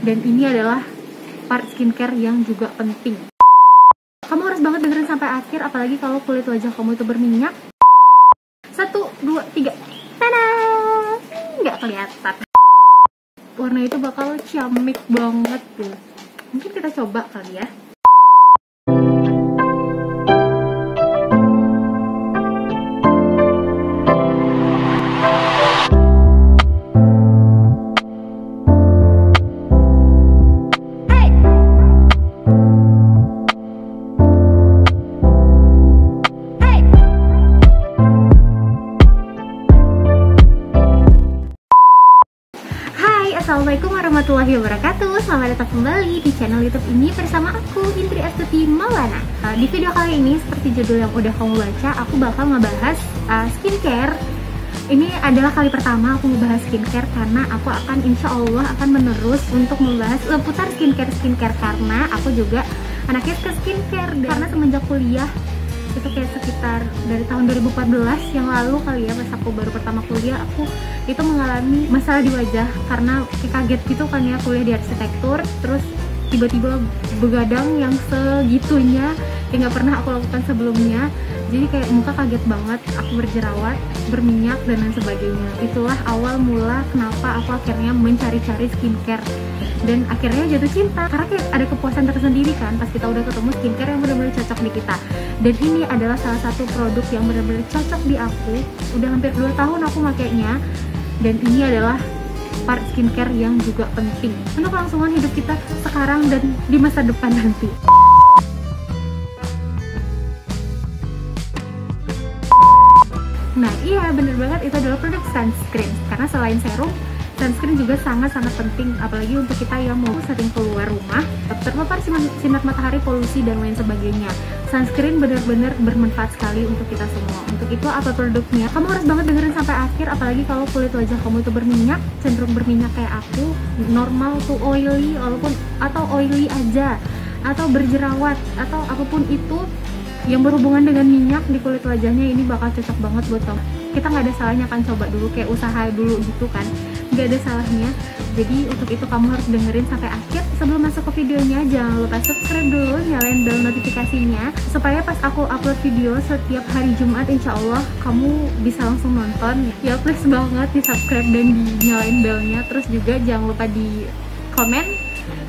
Dan ini adalah part skincare yang juga penting. Kamu harus banget dengerin sampai akhir, apalagi kalau kulit wajah kamu itu berminyak. 1, 2, 3. Tada! Nggak kelihatan. Warna itu bakal ciamik banget tuh. Mungkin kita coba kali ya. Assalamualaikum warahmatullahi wabarakatuh. Selamat datang kembali di channel YouTube ini bersama aku, Indri Astuti Maulana. Di video kali ini, seperti judul yang udah kamu baca, aku bakal ngebahas skincare. Ini adalah kali pertama aku ngebahas skincare karena aku akan insya Allah akan menerus untuk membahas seputar skincare karena aku juga anaknya ke skincare. Karena semenjak kuliah itu kayak sekitar dari tahun 2014 yang lalu kali ya, pas aku baru pertama kuliah, aku itu mengalami masalah di wajah karena kaget gitu kan ya, kuliah di arsitektur terus tiba-tiba begadang yang segitunya yang nggak pernah aku lakukan sebelumnya. Jadi kayak muka kaget banget, aku berjerawat, berminyak dan lain sebagainya. Itulah awal mula kenapa aku akhirnya mencari-cari skincare dan akhirnya jatuh cinta karena kayak ada kepuasan tersendiri kan pas kita udah ketemu skincare yang benar-benar cocok di kita. Dan ini adalah salah satu produk yang benar-benar cocok di aku. Udah hampir 2 tahun aku makainya dan ini adalah part skincare yang juga penting untuk kelangsungan hidup kita sekarang dan di masa depan nanti. Nah iya, bener banget, itu adalah produk sunscreen. Karena selain serum, sunscreen juga sangat-sangat penting, apalagi untuk kita yang mau sering keluar rumah, terpapar sinar matahari, polusi, dan lain sebagainya. Sunscreen benar-benar bermanfaat sekali untuk kita semua. Untuk itu apa produknya? Kamu harus banget dengerin sampai akhir, apalagi kalau kulit wajah kamu itu berminyak, cenderung berminyak kayak aku, normal tuh oily, walaupun atau oily aja, atau berjerawat, atau apapun itu yang berhubungan dengan minyak di kulit wajahnya, ini bakal cocok banget buat kamu. Kita nggak ada salahnya kan coba dulu, kayak usaha dulu gitu kan, nggak ada salahnya. Jadi untuk itu kamu harus dengerin sampai akhir. Sebelum masuk ke videonya, jangan lupa subscribe dulu, nyalain bel notifikasinya supaya pas aku upload video setiap hari Jumat, insya Allah kamu bisa langsung nonton. Ya please banget di subscribe dan dinyalain belnya. Terus juga jangan lupa di komen,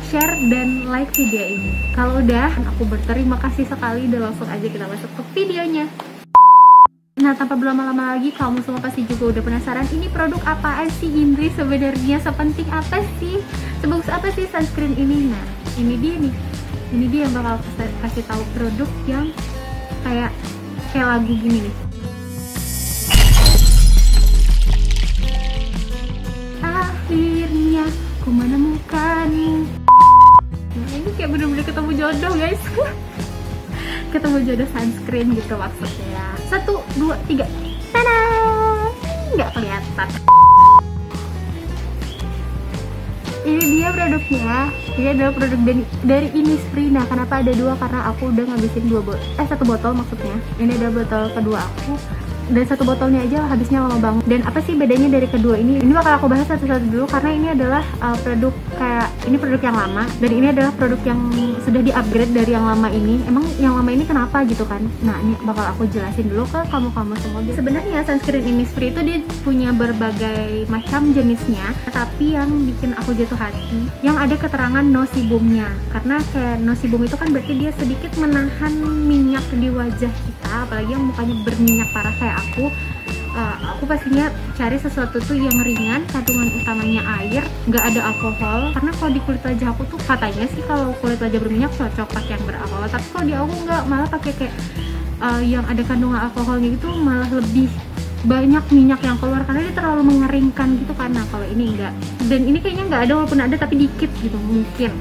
share, dan like video ini. Kalau udah, aku berterima kasih sekali. Dan langsung aja kita masuk ke videonya. Nah, tanpa berlama-lama lagi, kamu semua pasti juga udah penasaran, ini produk apaan sih Indri sebenarnya, sepenting apa sih, sebagus apa sih sunscreen ini? Nah, ini dia nih. Ini dia yang bakal kasih tahu produk yang kayak lagu gini nih. Akhirnya ku menemukanmu. Nah, ini kayak bener-bener ketemu jodoh guys. Ketemu jodoh sunscreen gitu maksudnya. 1, 2, 3. Tada! Nggak kelihatan. Ini dia produknya. Ini adalah produk dari Innisfree. Nah, kenapa ada 2? Karena aku udah ngabisin 1 botol maksudnya. Ini adalah botol kedua aku. Dan 1 botolnya aja habisnya lama banget. Dan apa sih bedanya dari kedua ini? Ini bakal aku bahas satu-satu dulu karena ini adalah produk yang lama dan ini adalah produk yang sudah di-upgrade dari yang lama ini. Emang yang lama ini kenapa gitu kan? Nah, ini bakal aku jelasin dulu ke kamu semua. Sebenarnya sunscreen Innisfree itu dia punya berbagai macam jenisnya, tapi yang bikin aku jatuh hati yang ada keterangan no sebumnya. Karena kayak no sebum itu kan berarti dia sedikit menahan minyak di wajah kita, apalagi yang mukanya berminyak parah kayak aku pastinya cari sesuatu tuh yang ringan, kandungan utamanya air, nggak ada alkohol. Karena kalau di kulit wajah aku tuh katanya sih kalau kulit wajah berminyak cocok pakai yang beralkohol, tapi kalau di aku nggak, malah pakai kayak yang ada kandungan alkoholnya itu malah lebih banyak minyak yang keluar karena dia terlalu mengeringkan gitu kan. Nah, kalau ini enggak, dan ini kayaknya nggak ada, walaupun ada tapi dikit gitu mungkin.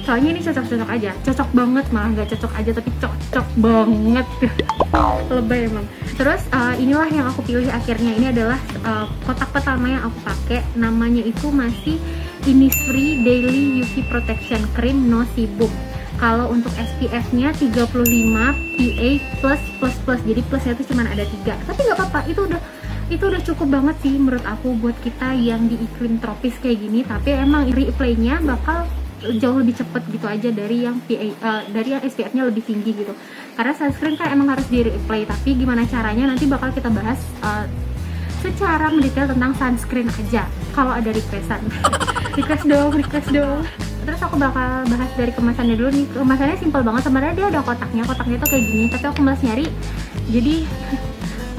Soalnya ini cocok-cocok aja, cocok banget, malah nggak cocok aja tapi cocok banget. Lebay emang. Terus inilah yang aku pilih akhirnya. Ini adalah kotak pertama yang aku pakai. Namanya itu masih Innisfree Daily UV Protection Cream No Sebum. Kalau untuk SPF-nya 35 PA+++. Jadi plusnya itu cuma ada 3. Tapi nggak apa-apa, itu udah Itu udah cukup banget sih menurut aku buat kita yang di iklim tropis kayak gini. Tapi emang replaynya bakal jauh lebih cepet gitu aja dari yang dari yang SPF-nya lebih tinggi gitu. Karena sunscreen kan emang harus di replay, tapi gimana caranya nanti bakal kita bahas secara mendetail tentang sunscreen aja kalau ada requestan. request dong. Terus aku bakal bahas dari kemasannya dulu nih. Kemasannya simpel banget, sebenarnya dia ada kotaknya tuh kayak gini, tapi aku malas nyari, jadi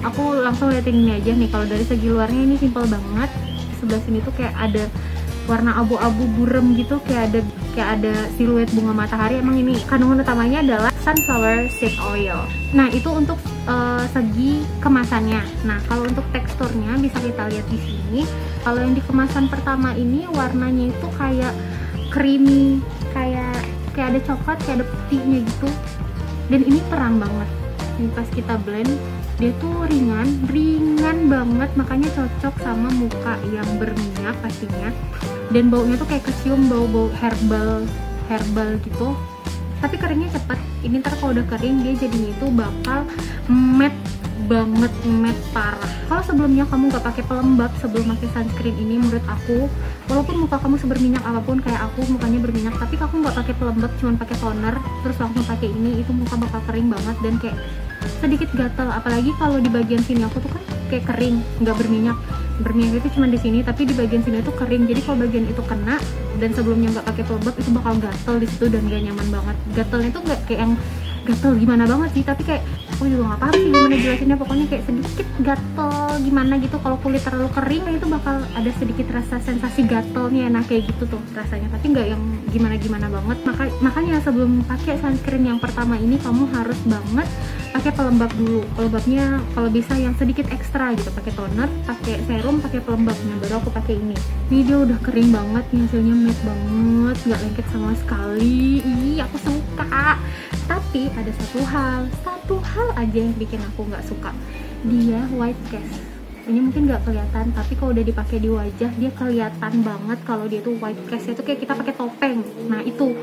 aku langsung liatin ini aja nih. Kalau dari segi luarnya ini simpel banget. Sebelah sini tuh kayak ada warna abu-abu burem gitu, kayak ada siluet bunga matahari. Emang ini kandungan utamanya adalah sunflower seed oil. Nah itu untuk segi kemasannya. Nah kalau untuk teksturnya bisa kita lihat di sini. Kalau yang di kemasan pertama ini warnanya itu kayak creamy, kayak ada coklat, kayak ada putihnya gitu. Dan ini terang banget. Ini pas kita blend, dia tuh ringan banget, makanya cocok sama muka yang berminyak pastinya. Dan baunya tuh kayak kecium bau herbal gitu. Tapi keringnya cepet. Ini ntar kalau udah kering dia jadinya itu bakal matte banget, matte parah. Kalau sebelumnya kamu nggak pakai pelembab sebelum pakai sunscreen ini, menurut aku, walaupun muka kamu seberminyak apapun kayak aku, mukanya berminyak, tapi kamu nggak pakai pelembab, cuman pakai toner, terus langsung pakai ini, itu muka bakal kering banget dan kayak sedikit gatal. Apalagi kalau di bagian sini aku tuh kan kayak kering, nggak berminyak itu cuma di sini, tapi di bagian sini tuh kering. Jadi kalau bagian itu kena dan sebelumnya nggak pakai pelembab, itu bakal gatal di situ dan gak nyaman banget. Gatalnya tuh nggak kayak yang gatal gimana banget sih, tapi kayak aku juga nggak paham sih gimana jelasinnya. Pokoknya kayak sedikit gatal gimana gitu. Kalau kulit terlalu kering itu bakal ada sedikit rasa sensasi gatalnya. Nah kayak gitu tuh rasanya, tapi nggak yang gimana banget. Makanya sebelum pakai sunscreen yang pertama ini, kamu harus banget pakai pelembab dulu. Pelembabnya kalau bisa yang sedikit ekstra gitu, pakai toner, pakai serum, pakai pelembabnya, baru aku pakai ini. Ini dia udah kering banget nih, hasilnya matte banget, nggak lengket sama sekali. Ih, aku suka. Tapi ada satu hal aja yang bikin aku nggak suka. Dia white cast. Ini mungkin nggak kelihatan, tapi kalau udah dipakai di wajah dia kelihatan banget kalau dia tuh white cast. Itu kayak kita pakai topeng. Nah itu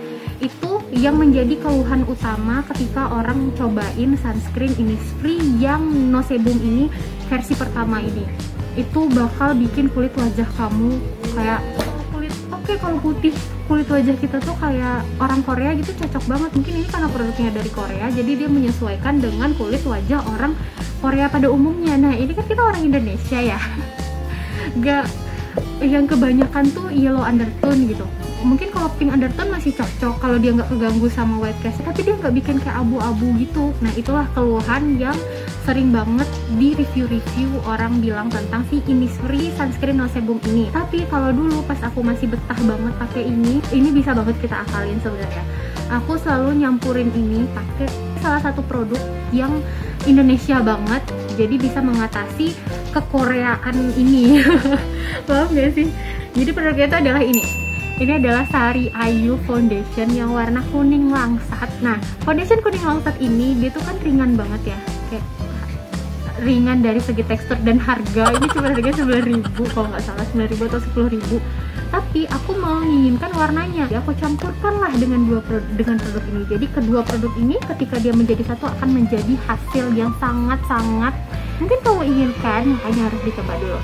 yang menjadi keluhan utama ketika orang cobain sunscreen Innisfree yang no sebum ini versi pertama ini. Itu bakal bikin kulit wajah kamu kayak kalau putih, kulit wajah kita tuh kayak orang Korea gitu, cocok banget. Mungkin ini karena produknya dari Korea, jadi dia menyesuaikan dengan kulit wajah orang Korea pada umumnya. Nah ini kan kita orang Indonesia ya, gak yang kebanyakan tuh yellow undertone gitu. Mungkin kalau pink undertone masih cocok kalau dia nggak keganggu sama white cast, tapi dia nggak bikin kayak abu-abu gitu. Nah itulah keluhan yang sering banget di review orang bilang tentang si Innisfree sunscreen no sebum ini. Tapi kalau dulu pas aku masih betah banget pakai ini bisa banget kita akalin sebenarnya. Aku selalu nyampurin ini pakai salah satu produk yang Indonesia banget, jadi bisa mengatasi kekoreaan ini. Paham gak sih? Jadi produknya itu adalah ini. Ini adalah Sari Ayu Foundation yang warna kuning langsat. Nah, foundation kuning langsat ini dia tuh kan ringan banget ya, kayak ringan dari segi tekstur dan harga. Ini cuma harganya 9.000 kalau nggak salah, 9.000 atau 10.000. Tapi aku mau menginginkan warnanya, aku campurkanlah dengan produk ini. Jadi kedua produk ini ketika dia menjadi satu akan menjadi hasil yang sangat-sangat mungkin kamu inginkan, makanya harus dicoba dulu.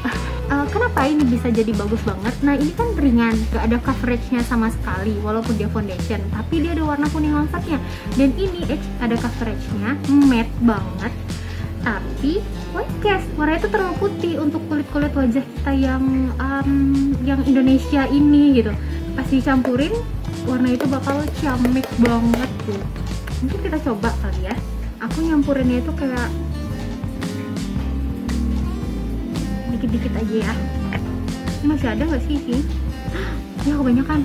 Kenapa ini bisa jadi bagus banget? Nah ini kan ringan, gak ada coveragenya sama sekali walaupun dia foundation, tapi dia ada warna kuning langsatnya. Dan ini ada coveragenya, matte banget, tapi white cast. Warnanya itu terlalu putih untuk kulit-kulit wajah kita yang Indonesia ini gitu. Pas dicampurin, warna itu bakal ciamik banget tuh. Mungkin kita coba kali ya. Aku nyampurinnya itu kayak dikit-dikit aja ya. Ini masih ada nggak sih ini? Ya kebanyakan.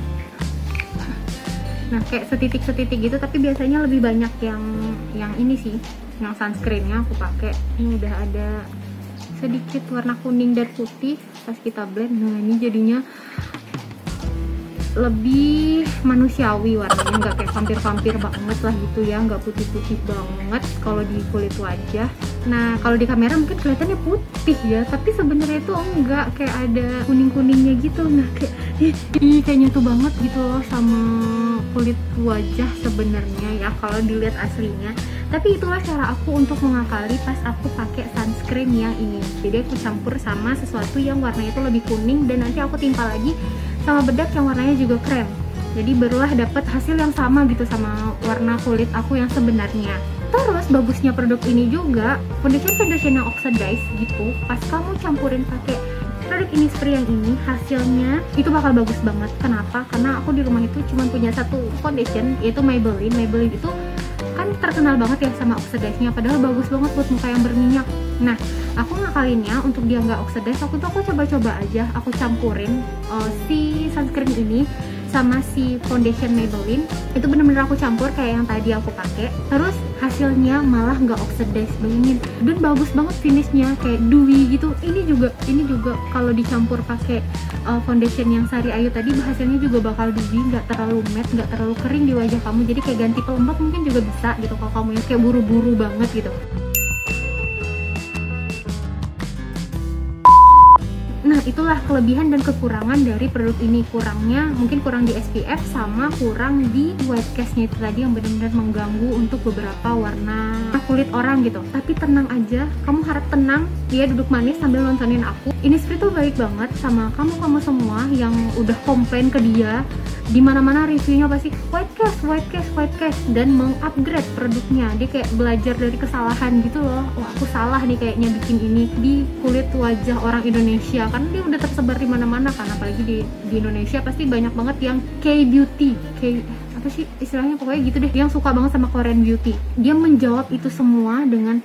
Nah kayak setitik-setitik gitu, tapi biasanya lebih banyak yang ini sih, yang sunscreennya aku pakai. Ini udah ada sedikit warna kuning dan putih pas kita blend. Nah ini jadinya lebih manusiawi warnanya, nggak kayak vampir-vampir banget lah gitu ya, nggak putih-putih banget kalau di kulit wajah. Nah kalau di kamera mungkin kelihatannya putih ya, tapi sebenarnya itu enggak, kayak ada kuning-kuningnya gitu. Nah kayak nyatu banget gitu loh sama kulit wajah sebenarnya ya kalau dilihat aslinya. Tapi itulah cara aku untuk mengakali pas aku pakai sunscreen yang ini. Jadi aku campur sama sesuatu yang warnanya itu lebih kuning, dan nanti aku timpa lagi sama bedak yang warnanya juga krem. Jadi barulah dapat hasil yang sama gitu sama warna kulit aku yang sebenarnya. Terus bagusnya produk ini juga, foundation yang oxidize gitu, pas kamu campurin pakai produk Innisfree yang ini, hasilnya itu bakal bagus banget. Kenapa? Karena aku di rumah itu cuma punya satu foundation, yaitu Maybelline. Maybelline itu kan terkenal banget ya sama oxidize-nya, padahal bagus banget buat muka yang berminyak. Nah, aku ngakalinnya untuk dia nggak oxidize, aku coba-coba aja, aku campurin si sunscreen ini sama si foundation Maybelline. Itu bener-bener aku campur kayak yang tadi aku pakai, terus hasilnya malah nggak oxidize, bayangin. Dan bagus banget finishnya, kayak dewy gitu. Ini juga kalau dicampur pakai foundation yang Sari Ayu tadi, hasilnya juga bakal dewy, nggak terlalu matte, nggak terlalu kering di wajah kamu. Jadi kayak ganti pelembab mungkin juga bisa gitu kalau kamu yang kayak buru-buru banget gitu. Nah, itulah kelebihan dan kekurangan dari produk ini. Kurangnya mungkin kurang di SPF sama kurang di white cast-nya itu tadi yang benar-benar mengganggu untuk beberapa warna kulit orang gitu. Tapi tenang aja, kamu harap tenang, dia duduk manis sambil nontonin aku. Innisfree tuh baik banget sama kamu semua yang udah komplain ke dia. Di mana-mana reviewnya pasti white cast dan mengupgrade produknya. Dia kayak belajar dari kesalahan gitu loh. Wah, aku salah nih kayaknya bikin ini di kulit wajah orang Indonesia, karena dia udah tersebar di mana-mana kan, apalagi di Indonesia pasti banyak banget yang K-beauty, apa sih istilahnya, pokoknya gitu deh, yang suka banget sama Korean beauty. Dia menjawab itu semua dengan